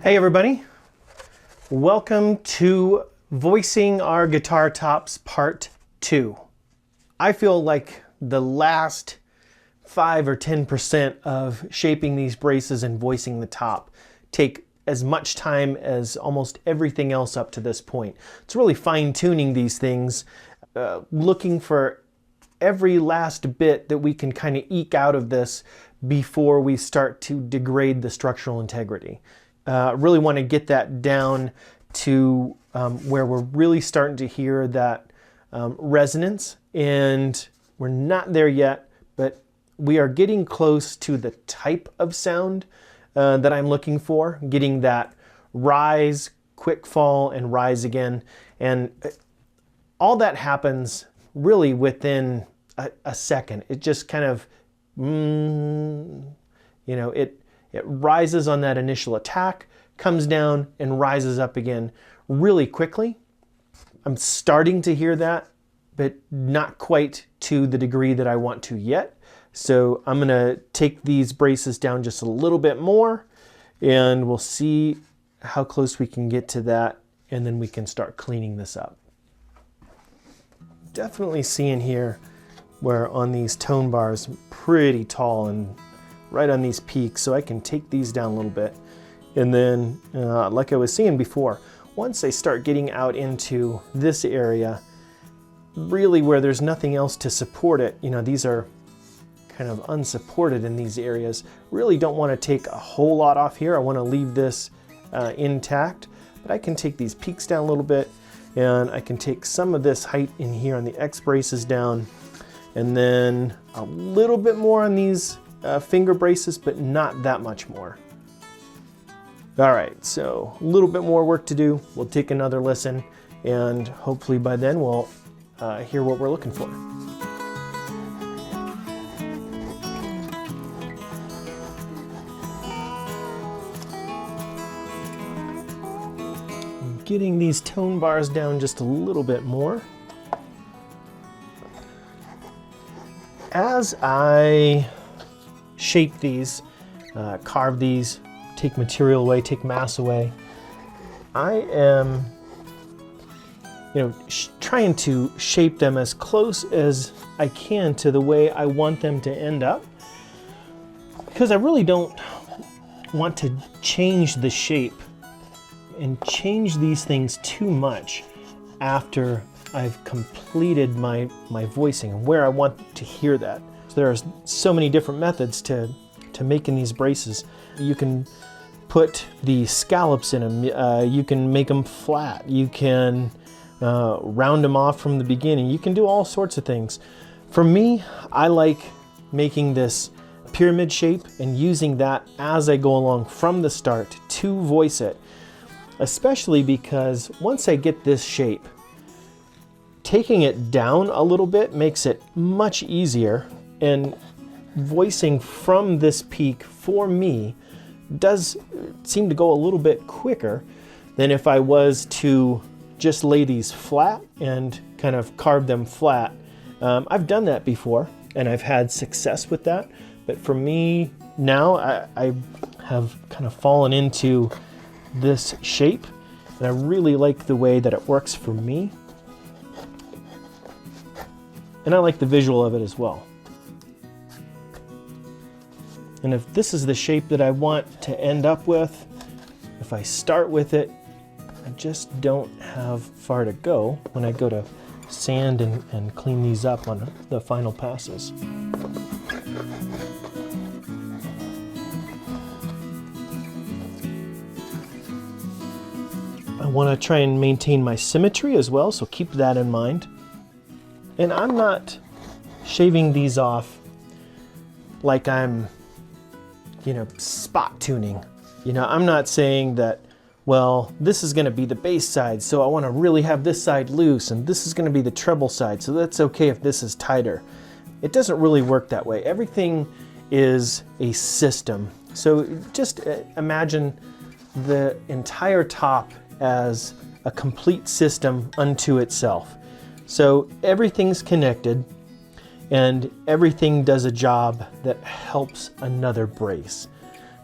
Hey everybody, welcome to Voicing Our Guitar Tops Part 2. I feel like the last 5 or 10% of shaping these braces and voicing the top take as much time as almost everything else up to this point. It's really fine-tuning these things, looking for every last bit that we can kind of eke out of this before we start to degrade the structural integrity. Really want to get that down to where we're really starting to hear that resonance, and we're not there yet, but we are getting close to the type of sound that I'm looking for, getting that rise, quick fall, and rise again. And all that happens really within a second. It just kind of, it rises on that initial attack, comes down, and rises up again really quickly. I'm starting to hear that, but not quite to the degree that I want to yet. So I'm gonna take these braces down just a little bit more, and we'll see how close we can get to that, and then we can start cleaning this up. Definitely seeing here where on these tone bars, pretty tall and right on these peaks, so I can take these down a little bit. And then, like I was saying before, once I start getting out into this area, really where there's nothing else to support it, these are kind of unsupported in these areas, really don't want to take a whole lot off here. I want to leave this intact, but I can take these peaks down a little bit, and I can take some of this height in here on the X braces down, and then a little bit more on these finger braces, but not that much more. All right, so a little bit more work to do. We'll take another listen, and hopefully by then we'll hear what we're looking for. Getting these tone bars down just a little bit more. As I shape these, carve these, take material away, take mass away, I am trying to shape them as close as I can to the way I want them to end up, because I really don't want to change the shape and change these things too much after I've completed my voicing and where I want to hear that. So there are so many different methods to making these braces. You can put the scallops in them, you can make them flat, you can round them off from the beginning, you can do all sorts of things. For me, I like making this pyramid shape and using that as I go along from the start to voice it, especially because once I get this shape, taking it down a little bit makes it much easier, and voicing from this peak for me does seem to go a little bit quicker than if I was to just lay these flat and kind of carve them flat. I've done that before and I've had success with that, but for me now I have kind of fallen into this shape, and I really like the way that it works for me, and I like the visual of it as well. And if this is the shape that I want to end up with, if I start with it, I just don't have far to go when I go to sand and clean these up on the final passes. I want to try and maintain my symmetry as well, so keep that in mind. And I'm not shaving these off like I'm spot tuning. I'm not saying that, well, this is going to be the bass side, so I want to really have this side loose, and this is going to be the treble side, so that's okay if this is tighter. It doesn't really work that way. Everything is a system. So just imagine the entire top as a complete system unto itself. So everything's connected, and everything does a job that helps another brace.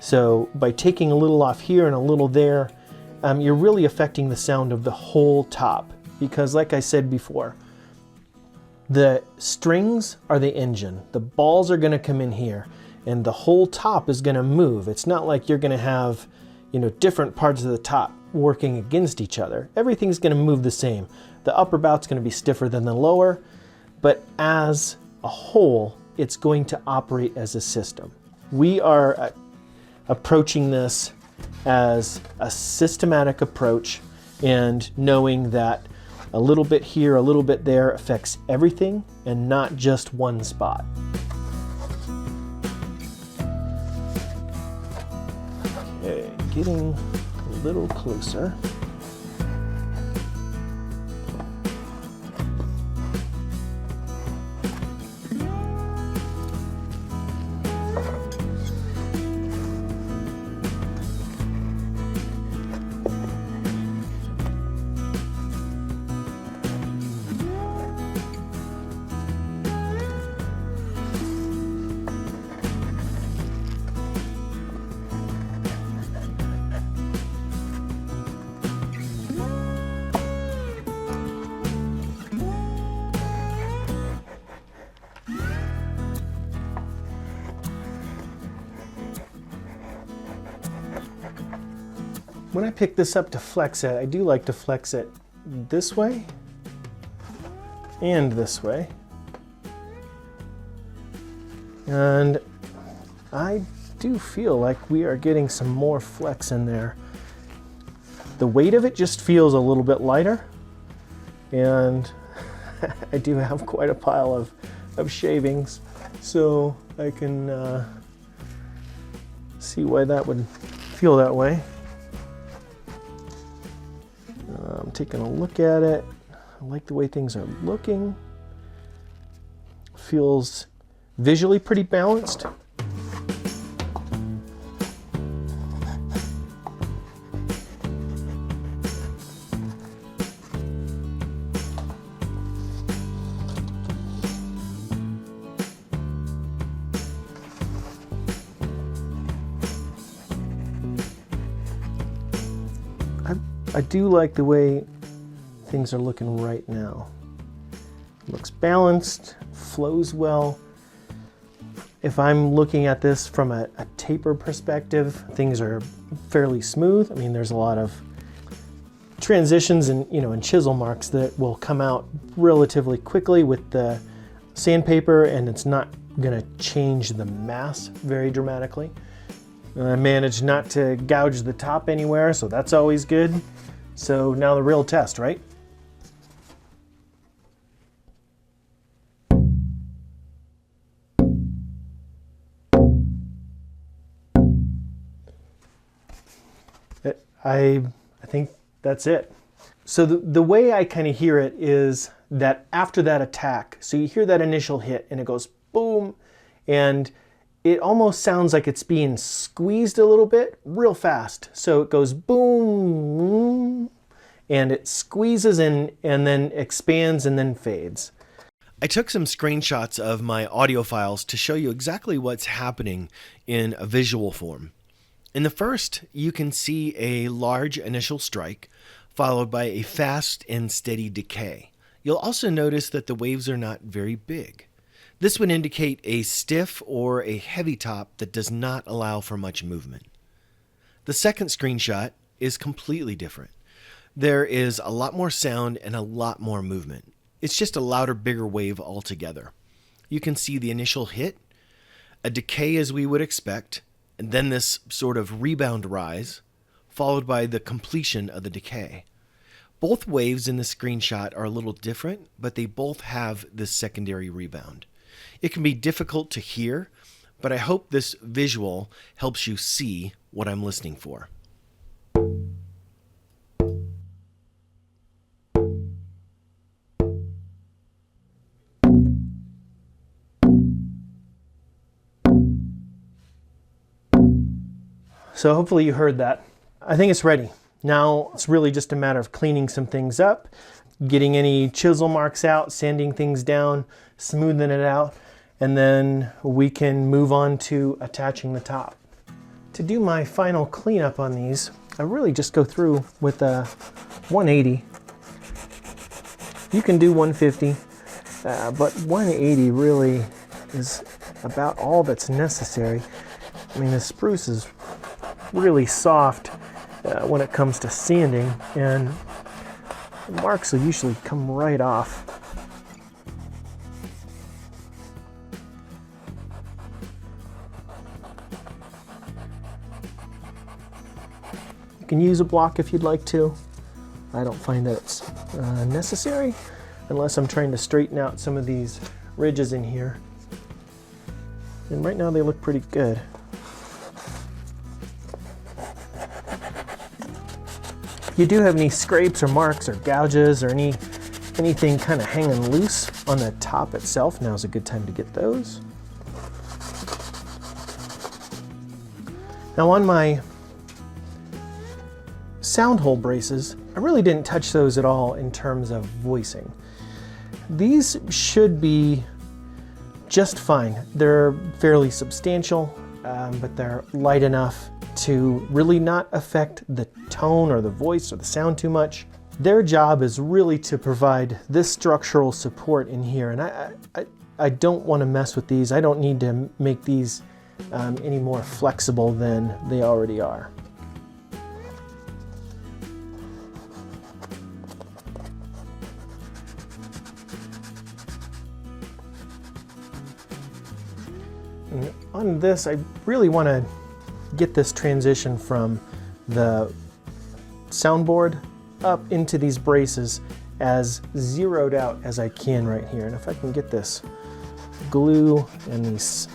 So by taking a little off here and a little there, you're really affecting the sound of the whole top. Because like I said before, the strings are the engine. The balls are going to come in here and the whole top is going to move. It's not like you're going to have, different parts of the top working against each other. Everything's going to move the same. The upper bout's going to be stiffer than the lower, but as a whole, it's going to operate as a system. We are approaching this as a systematic approach and knowing that a little bit here, a little bit there affects everything and not just one spot. Okay, getting a little closer. When I pick this up to flex it, I do like to flex it this way and this way. And I do feel like we are getting some more flex in there. The weight of it just feels a little bit lighter, and I do have quite a pile of shavings, so I can see why that would feel that way. I'm taking a look at it. I like the way things are looking. Feels visually pretty balanced. I do like the way things are looking right now. It looks balanced, flows well. If I'm looking at this from a taper perspective, things are fairly smooth. I mean, there's a lot of transitions and and chisel marks that will come out relatively quickly with the sandpaper, and it's not going to change the mass very dramatically. I managed not to gouge the top anywhere, so that's always good. So now the real test, right? I think that's it. So the way I kind of hear it is that after that attack, so you hear that initial hit and it goes boom, and it almost sounds like it's being squeezed a little bit real fast. So it goes boom, and it squeezes in and then expands and then fades. I took some screenshots of my audio files to show you exactly what's happening in a visual form. In the first, you can see a large initial strike, followed by a fast and steady decay. You'll also notice that the waves are not very big. This would indicate a stiff or a heavy top that does not allow for much movement. The second screenshot is completely different. There is a lot more sound and a lot more movement. It's just a louder, bigger wave altogether. You can see the initial hit, a decay as we would expect, and then this sort of rebound rise, followed by the completion of the decay. Both waves in the screenshot are a little different, but they both have this secondary rebound. It can be difficult to hear, but I hope this visual helps you see what I'm listening for. So hopefully you heard that. I think it's ready. Now it's really just a matter of cleaning some things up, getting any chisel marks out, sanding things down, smoothing it out, and then we can move on to attaching the top. To do my final cleanup on these, I really just go through with a 180. You can do 150, but 180 really is about all that's necessary. I mean, the spruce is really soft when it comes to sanding, and the marks will usually come right off. You can use a block if you'd like to. I don't find that it's necessary unless I'm trying to straighten out some of these ridges in here. And right now they look pretty good. If you do have any scrapes or marks or gouges or anything kind of hanging loose on the top itself, now's a good time to get those. Now on my sound hole braces, I really didn't touch those at all in terms of voicing. These should be just fine. They're fairly substantial, but they're light enough to really not affect the tone or the voice or the sound too much. Their job is really to provide this structural support in here, and I don't want to mess with these. I don't need to make these any more flexible than they already are. And on this, I really want to get this transition from the soundboard up into these braces as zeroed out as I can right here. And if I can get this glue and these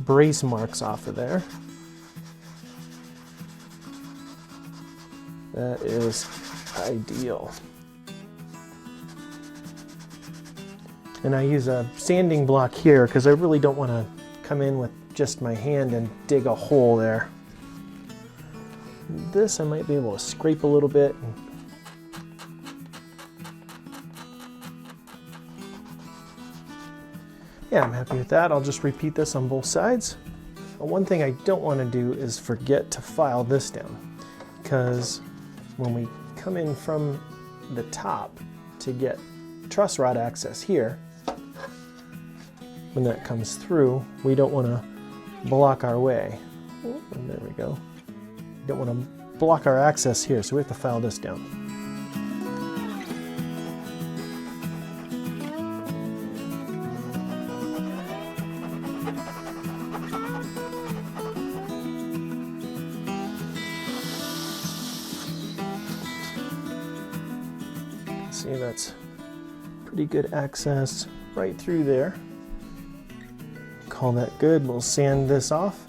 brace marks off of there, that is ideal. And I use a sanding block here because I really don't want to come in with just my hand and dig a hole there. This I might be able to scrape a little bit. Yeah, I'm happy with that. I'll just repeat this on both sides. One thing I don't want to do is forget to file this down, because when we come in from the top to get truss rod access here, when that comes through, we don't want to block our way. And there we go. We don't want to block our access here, so we have to file this down. See, that's pretty good access right through there. Call that good. We'll sand this off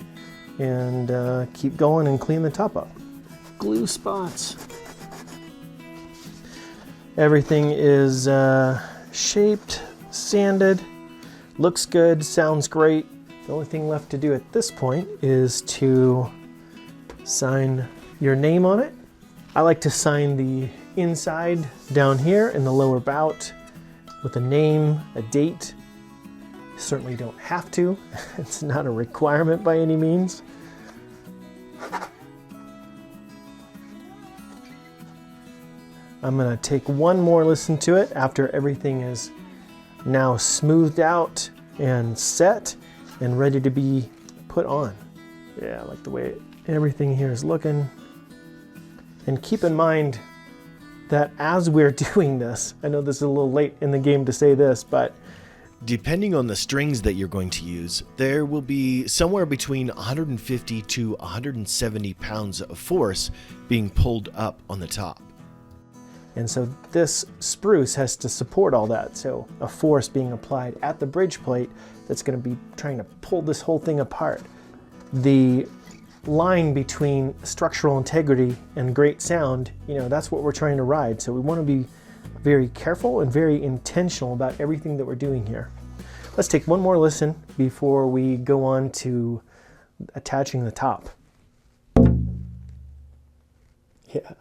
and keep going and clean the top up. Glue spots. Everything is shaped, sanded, looks good, sounds great. The only thing left to do at this point is to sign your name on it. I like to sign the inside down here in the lower bout with a name, a date. You certainly don't have to. It's not a requirement by any means. I'm going to take one more listen to it after everything is now smoothed out and set and ready to be put on. Yeah, I like the way everything here is looking. And keep in mind that as we're doing this, I know this is a little late in the game to say this, but depending on the strings that you're going to use, there will be somewhere between 150 to 170 pounds of force being pulled up on the top. And so this spruce has to support all that. So a force being applied at the bridge plate that's going to be trying to pull this whole thing apart. The line between structural integrity and great sound, that's what we're trying to ride. So we want to be very careful and very intentional about everything that we're doing here. Let's take one more listen before we go on to attaching the top. Yeah.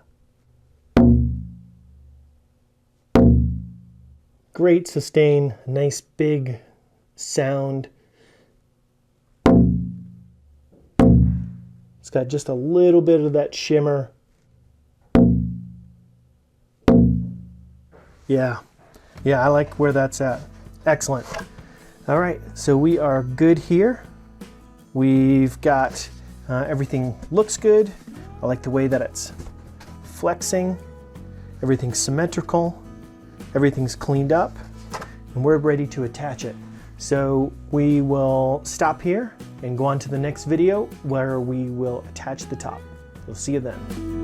Great sustain, nice big sound. It's got just a little bit of that shimmer. Yeah, I like where that's at. Excellent. All right, so we are good here. We've got everything looks good. I like the way that it's flexing. Everything's symmetrical. Everything's cleaned up, and we're ready to attach it. So we will stop here and go on to the next video where we will attach the top. We'll see you then.